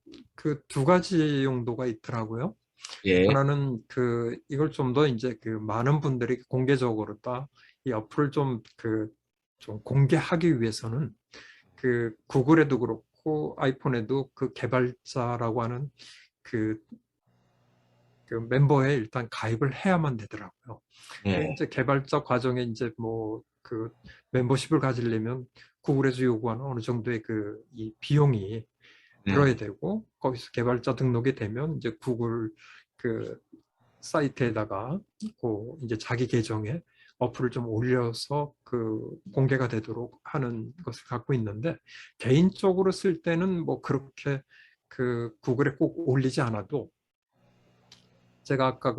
두 가지 용도가 있더라고요. 예, 하나는 이걸 좀 더 이제 많은 분들이 공개적으로 이 어플을 좀 공개하기 위해서는 구글에도 그렇고 아이폰에도 그 개발자라고 하는 그 멤버에 일단 가입을 해야만 되더라고요. 예, 이제 개발자 과정에 이제 뭐 멤버십을 가지려면 구글에서 요구하는 어느 정도의 이 비용이 들어야 되고 거기서 개발자 등록이 되면 이제 구글 사이트에다가 이제 자기 계정에 어플을 좀 올려서 공개가 되도록 하는 것을 갖고 있는데 개인적으로 쓸 때는 뭐 그렇게 구글에 꼭 올리지 않아도 제가 아까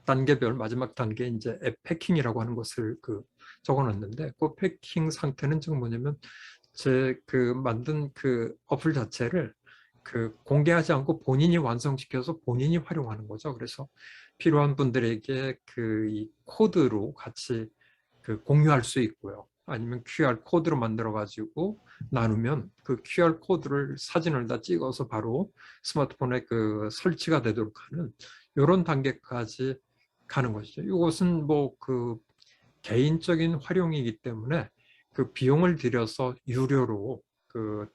단계별 마지막 단계 이제 앱 패킹이라고 하는 것을 적어놨는데 그 패킹 상태는 지금 뭐냐면 제 만든 어플 자체를 공개하지 않고 본인이 완성시켜서 본인이 활용하는 거죠. 그래서 필요한 분들에게 이 코드로 같이 공유할 수 있고요. 아니면 QR 코드로 만들어 가지고 나누면 그 QR 코드를 사진을 다 찍어서 바로 스마트폰에 설치가 되도록 하는 이런 단계까지 가는 것이죠. 이것은 뭐 그 개인적인 활용이기 때문에 그 비용을 들여서 유료로 그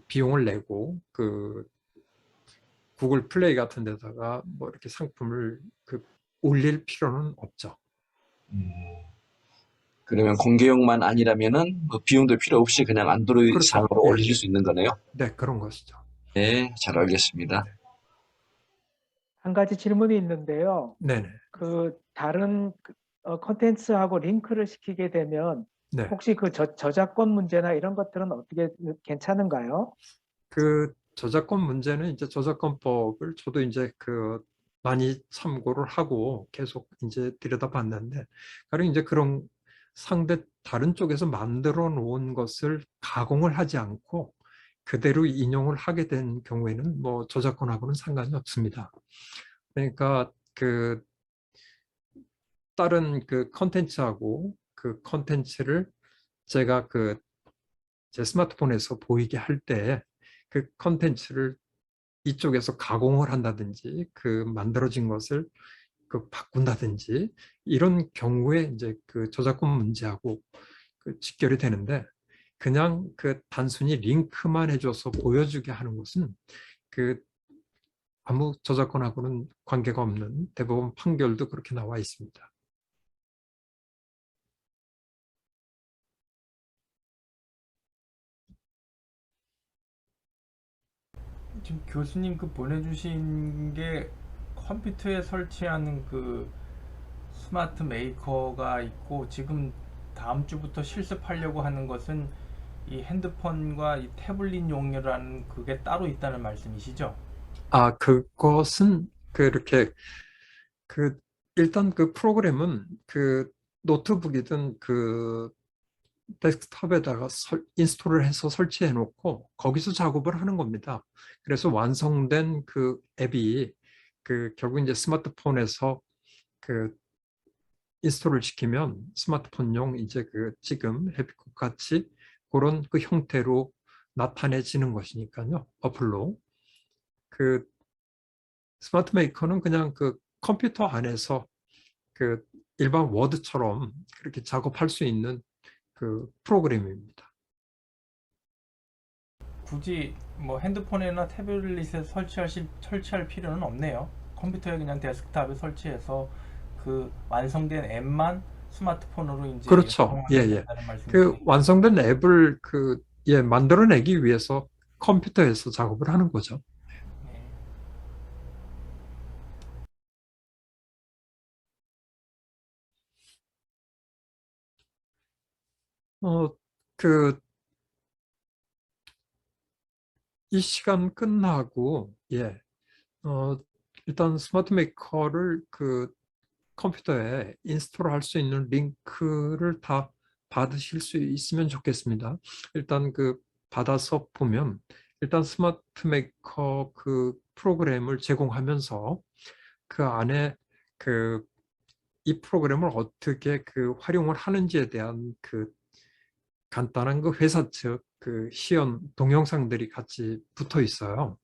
비용을 내고 그 구글 플레이 같은 데다가 뭐 이렇게 상품을 그 올릴 필요는 없죠. 그러면 공개용만 아니라면은 뭐 비용도 필요 없이 그냥 그렇죠. 안드로이드상으로 예, 올릴 예. 수 있는 거네요. 네, 그런 것이죠. 네, 잘 알겠습니다. 한 가지 질문이 있는데요. 네네. 그 다른 콘텐츠하고 링크를 시키게 되면 네. 혹시 그 저작권 문제나 이런 것들은 어떻게 괜찮은가요? 그 저작권 문제는 이제 저작권법을 저도 이제 그 많이 참고를 하고 계속 이제 들여다봤는데, 가령 이제 그런 상대 다른 쪽에서 만들어 놓은 것을 가공을 하지 않고 그대로 인용을 하게 된 경우에는 뭐 저작권하고는 상관이 없습니다. 그러니까 그 다른 그 컨텐츠하고 그 컨텐츠를 제가 그 제 스마트폰에서 보이게 할 때 그 컨텐츠를 이쪽에서 가공을 한다든지 그 만들어진 것을 그 바꾼다든지 이런 경우에 이제 그 저작권 문제하고 그 직결이 되는데, 그냥 그 단순히 링크만 해줘서 보여주게 하는 것은 그 아무 저작권하고는 관계가 없는 대법원 판결도 그렇게 나와 있습니다. 지금 교수님 그 보내주신 게 컴퓨터에 설치하는 그 스마트 메이커가 있고, 지금 다음 주부터 실습하려고 하는 것은 이 핸드폰과 이 태블릿용이라는 그게 따로 있다는 말씀이시죠? 아, 그것은 그렇게 그 일단 그 프로그램은 그 노트북이든 그 데스크톱에다가 인스톨을 해서 설치해 놓고 거기서 작업을 하는 겁니다. 그래서 완성된 그 앱이 그 결국 이제 스마트폰에서 그 인스톨을 시키면 스마트폰용 이제 그 지금 해피콕 같이 그런 그 형태로 나타내지는 것이니까요. 어플로. 그 스마트 메이커는 그냥 그 컴퓨터 안에서 그 일반 워드처럼 그렇게 작업할 수 있는 그 프로그램입니다. 굳이 뭐 핸드폰이나 태블릿에 설치할 필요는 없네요. 컴퓨터에 그냥 데스크탑에 설치해서 그 완성된 앱만 스마트폰으로 이제 그렇죠. 예, 사용하면 예. 된다는 말씀이시죠? 그 완성된 앱을 그 예, 만들어내기 위해서 컴퓨터에서 작업을 하는 거죠. 네. 그 이 시간 끝나고 예, 일단 스마트 메이커를 그 컴퓨터에 인스톨할 수 있는 링크를 다 받으실 수 있으면 좋겠습니다. 일단 그 받아서 보면 일단 스마트 메이커 그 프로그램을 제공하면서 그 안에 그 이 프로그램을 어떻게 그 활용을 하는지에 대한 그 간단한 그 회사 측 그 시연 동영상들이 같이 붙어 있어요.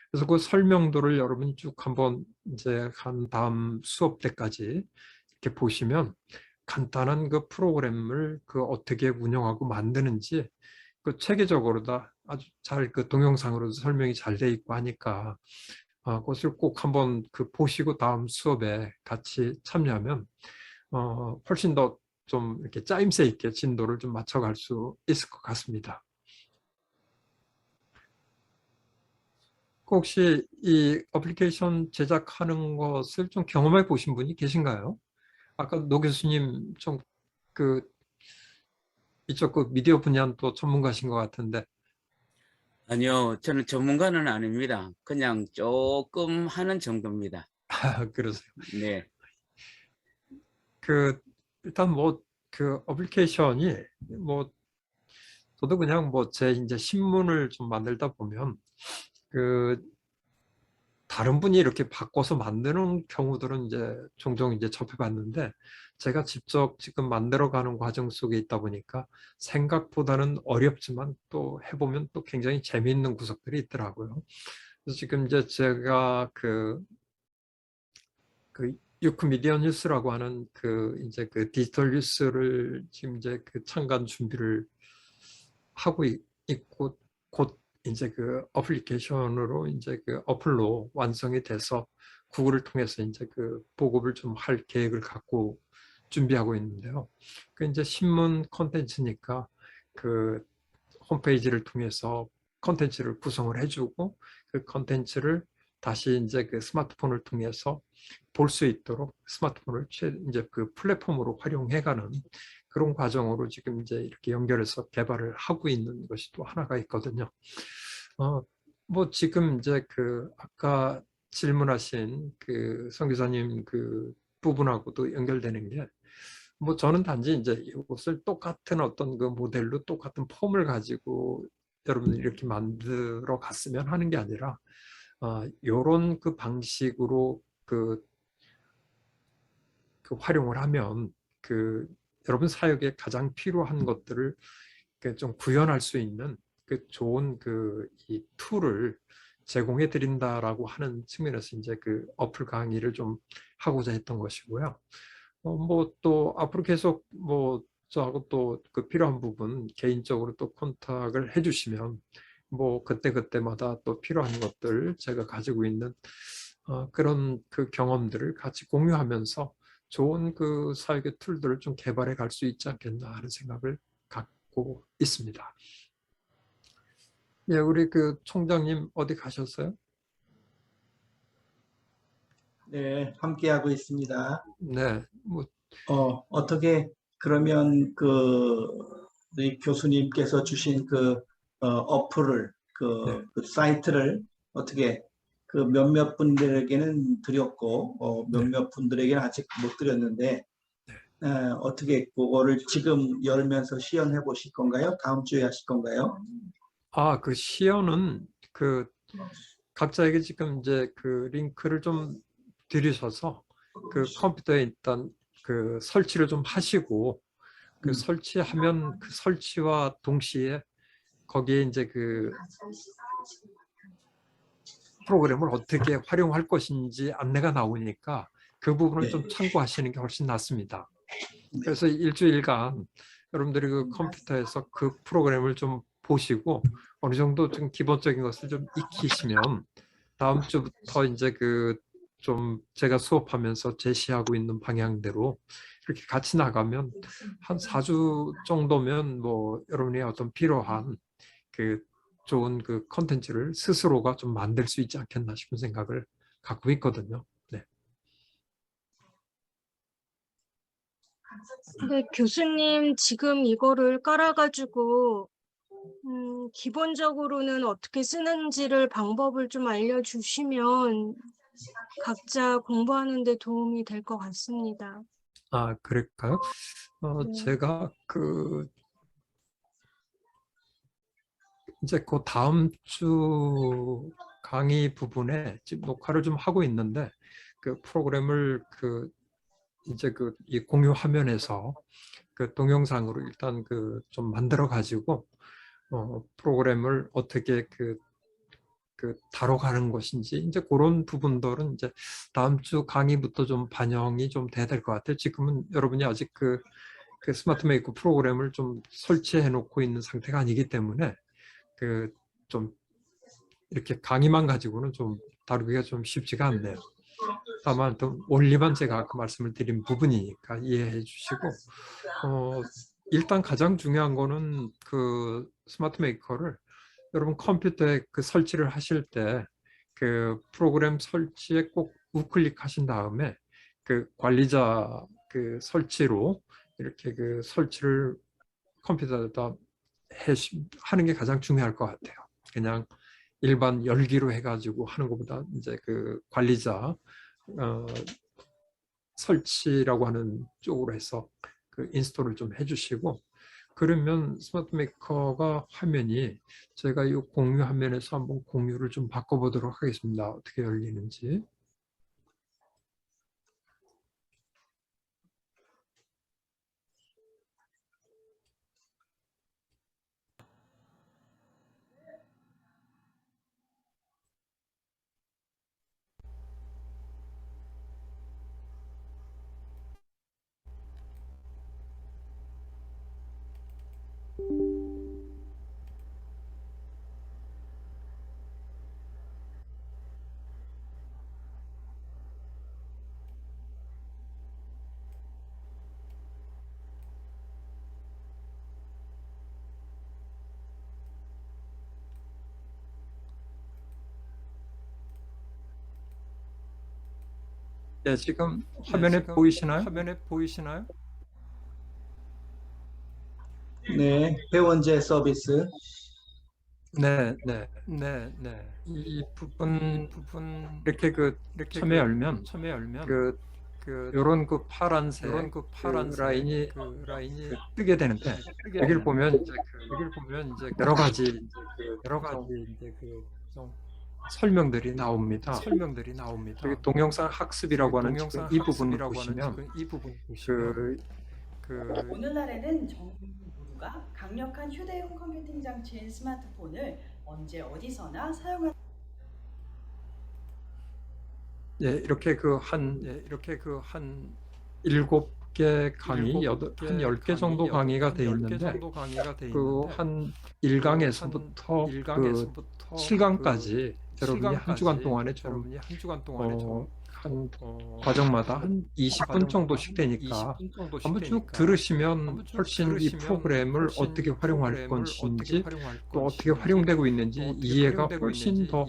그래서 그 설명도를 여러분이 쭉 한번 이제 한 다음 수업 때까지 이렇게 보시면 간단한 그 프로그램을 그 어떻게 운영하고 만드는지 그 체계적으로 다 아주 잘 그 동영상으로 설명이 잘 돼 있고 하니까 그것을 꼭 한번 그 보시고 다음 수업에 같이 참여하면 훨씬 더 좀 이렇게 짜임새 있게 진도를 좀 맞춰갈 수 있을 것 같습니다. 혹시 이 어플리케이션 제작하는 것을 좀 경험해 보신 분이 계신가요? 아까 노 교수님 좀 그 이쪽 그 미디어 분야는 또 전문가신 것 같은데. 아니요, 저는 전문가는 아닙니다. 그냥 조금 하는 정도입니다. 그러세요. 네. 그 일단 뭐 그 어플리케이션이 뭐 저도 그냥 뭐 제 이제 신문을 좀 만들다 보면 그 다른 분이 이렇게 바꿔서 만드는 경우들은 이제 종종 이제 접해봤는데, 제가 직접 지금 만들어가는 과정 속에 있다 보니까 생각보다는 어렵지만 또 해보면 또 굉장히 재미있는 구석들이 있더라고요. 그래서 지금 이제 제가 그 그 유크미디어 뉴스라고 하는 그 이제 그 디지털 뉴스를 지금 이제 그 창간 준비를 하고 있고 곧 이제 그 어플리케이션으로 이제 그 어플로 완성이 돼서 구글을 통해서 이제 그 보급을 좀 할 계획을 갖고 준비하고 있는데요. 그 이제 신문 콘텐츠니까 그 홈페이지를 통해서 콘텐츠를 구성을 해주고 그 콘텐츠를 다시 이제 그 스마트폰을 통해서 볼 수 있도록 스마트폰을 이제 그 플랫폼으로 활용해가는 그런 과정으로 지금 이제 이렇게 연결해서 개발을 하고 있는 것이 또 하나가 있거든요. 뭐 지금 이제 그 아까 질문하신 그 성 기사님 그 부분하고도 연결되는 게 뭐 저는 단지 이제 이것을 똑같은 어떤 그 모델로 똑같은 폼을 가지고 여러분들이 이렇게 만들어 갔으면 하는 게 아니라 요런 그 방식으로 그 활용을 하면 그 여러분 사역에 가장 필요한 것들을 좀 구현할 수 있는 그 좋은 그 이 툴을 제공해 드린다라고 하는 측면에서 이제 그 어플 강의를 좀 하고자 했던 것이고요. 뭐 또 앞으로 계속 뭐 저하고 또 그 필요한 부분 개인적으로 또 컨택을 해주시면 뭐 그때그때마다 또 필요한 것들 제가 가지고 있는 그런 그 경험들을 같이 공유하면서 좋은 그 사역의 툴들을 좀 개발해 갈 수 있지 않겠나 하는 생각을 갖고 있습니다. 예, 우리 그 총장님 어디 가셨어요? 네, 함께하고 있습니다. 네, 뭐 어떻게 그러면 우리 교수님께서 주신 어플을 네. 그 사이트를 어떻게 그 몇몇 분들에게는 드렸고 네. 몇몇 분들에게는 아직 못 드렸는데 어떻게 그거를 지금 열면서 시연해 보실 건가요? 다음 주에 하실 건가요? 그 시연은 그 각자에게 지금 이제 그 링크를 좀 들이셔서 그 컴퓨터에 일단 그 설치를 좀 하시고 그 설치하면 그 설치와 동시에 거기에 이제 그 프로그램을 어떻게 활용할 것인지 안내가 나오니까 그 부분을 좀 참고하시는 게 훨씬 낫습니다. 그래서 일주일간 여러분들이 그 컴퓨터에서 그 프로그램을 좀 보시고 어느 정도 좀 기본적인 것을 좀 익히시면 다음 주부터 이제 그 좀 제가 수업하면서 제시하고 있는 방향대로 이렇게 같이 나가면 한 4주 정도면 뭐 여러분이 어떤 필요한 그 좋은 그 컨텐츠를 스스로가 좀 만들 수 있지 않겠나 싶은 생각을 갖고 있거든요. 네. 근데 교수님 지금 이거를 깔아가지고 기본적으로는 어떻게 쓰는지를 방법을 좀 알려주시면 각자 공부하는 데 도움이 될 것 같습니다. 그럴까요? 네. 제가 그 이제 그 다음 주 강의 부분에 지금 녹화를 좀 하고 있는데 그 프로그램을 그 이제 그 이 공유 화면에서 그 동영상으로 일단 그 좀 만들어 가지고 프로그램을 어떻게 그 다뤄가는 것인지 이제 그런 부분들은 이제 다음 주 강의부터 좀 반영이 좀 돼야 될 것 같아요. 지금은 여러분이 아직 그 스마트 메이커 프로그램을 좀 설치해 놓고 있는 상태가 아니기 때문에 그 좀 이렇게 강의만 가지고는 좀 다루기가 좀 쉽지가 않네요. 다만 또 원리만 제가 아까 말씀을 드린 부분이니까 이해해 주시고 일단 가장 중요한 거는 그 스마트 메이커를 여러분 컴퓨터에 그 설치를 하실 때 그 프로그램 설치에 꼭 우클릭 하신 다음에 그 관리자 그 설치로 이렇게 그 설치를 컴퓨터에다 하는 게 가장 중요할 것 같아요. 그냥 일반 열기로 해가지고 하는 것보다 이제 그 관리자 설치라고 하는 쪽으로 해서 그 인스톨을 좀 해주시고 그러면 스마트 메이커가 화면이 제가 이 공유 화면에서 한번 공유를 좀 바꿔보도록 하겠습니다. 어떻게 열리는지. 네, 지금 화면에 보이시나요? 화면에 보이시나요? 네, 회원제 서비스. 네. 이 부분 이렇게 처음에 열면 요런 파란색 라인이 뜨게 되는데 여기를 보면 이제 여러 가지 이제 좀 설명들이 나옵니다. 여기 동영상 학습이라고 하는 지금 이 부분을 보시면 오늘날에는 전국 모두가 강력한 휴대용 컴퓨팅 장치인 스마트폰을 언제 어디서나 사용할 이렇게 한 7개 강의, 한 10개 정도 강의가 돼 있는데 한 1강에서부터 7강까지 여러분이 한 주간 동안에 한 과정마다 한 20분 정도씩 되니까 한번 쭉 들으시면 훨씬 이 프로그램을 어떻게 활용할 것인지 또 어떻게 활용되고 있는지 이해가 훨씬 더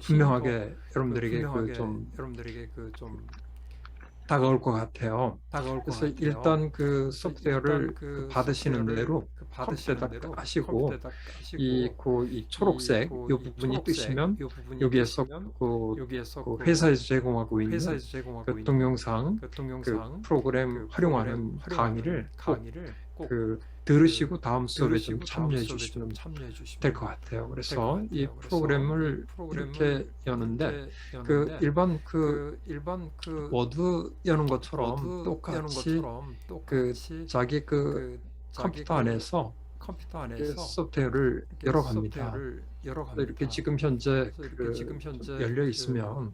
분명하게 여러분들에게 좀 다가올 것 같아요. 그래서 일단 소프트웨어를 받으시는 대로 컴퓨터에다 까시고 이 초록색 이 부분이 뜨시면 여기에서 회사에서 제공하고 있는 동영상 프로그램 활용하는 강의를 꼭 들으시고 다음 수업에 좀 참여해 주시면 될 것 같아요. 그래서 이 프로그램을 이렇게 여는데 일반 워드 여는 것처럼 똑같이 자기 컴퓨터 안에서 소프트웨어를 열어갑니다. 이렇게 지금 현재 열려 있으면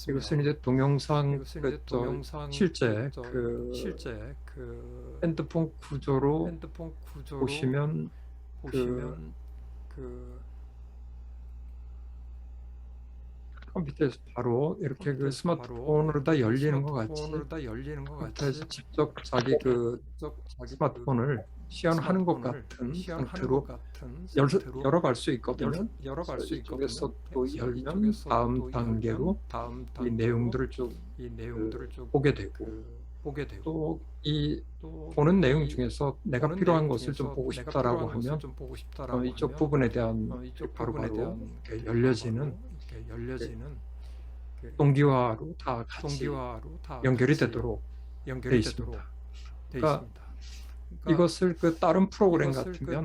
이것은 이제 동영상 실제 핸드폰 구조로 보시면 컴퓨터에서 바로 이렇게 스마트폰으로 다 열리는 것 같이 컴퓨터에서 직접 자기 스마트폰을 시연하는 것 같은 상태로 열어갈 수 있거든요. 그래서 이쪽에서 또 열면 다음 단계로 이 내용들을 쭉 보게 되고 또 이 보는 내용 중에서 내가 필요한 것을 좀 보고 싶다라고 하면 이쪽 부분에 대한 바로바로 열려지는 동기화로 다 같이 연결이 되도록 되어 있습니다. 그러니까 이것을 다른 프로그램 같으면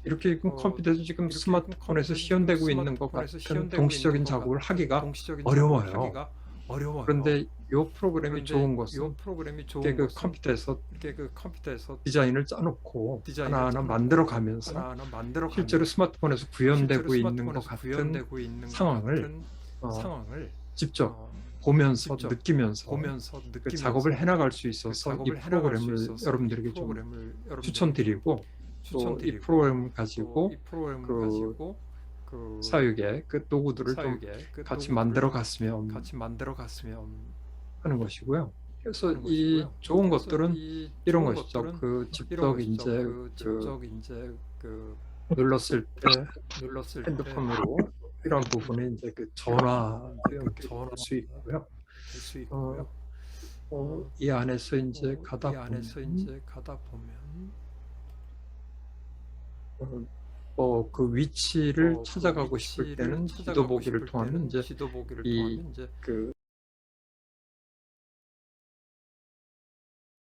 이렇게 컴퓨터에서 지금 스마트폰에서 시연되고 있는 것 같은 동시적인 작업을 하기가 어려워요. 그런데 이 프로그램이 좋은 것은 이게 컴퓨터에서 디자인을 짜놓고 하나하나 만들어가면서 실제로 스마트폰에서 구현되고 있는 것 같은 상황을 직접 보면서 느끼면서 작업을 해나갈 수 있어서 이 프로그램을 여러분들에게 좀 추천드리고 또 이 프로그램을 가지고 사육의 도구들을 좀 같이 만들어 갔으면 하는 것이고요. 그래서 이 좋은 것들은 이런 것이죠. 직접 이제 눌렀을 때 핸드폰으로 이런 부분에 이제 전화할 수 있고요. 이 안에서 이제 가다 보면 위치를 찾아가고 싶을 때는 지도 보기를 통하면 이제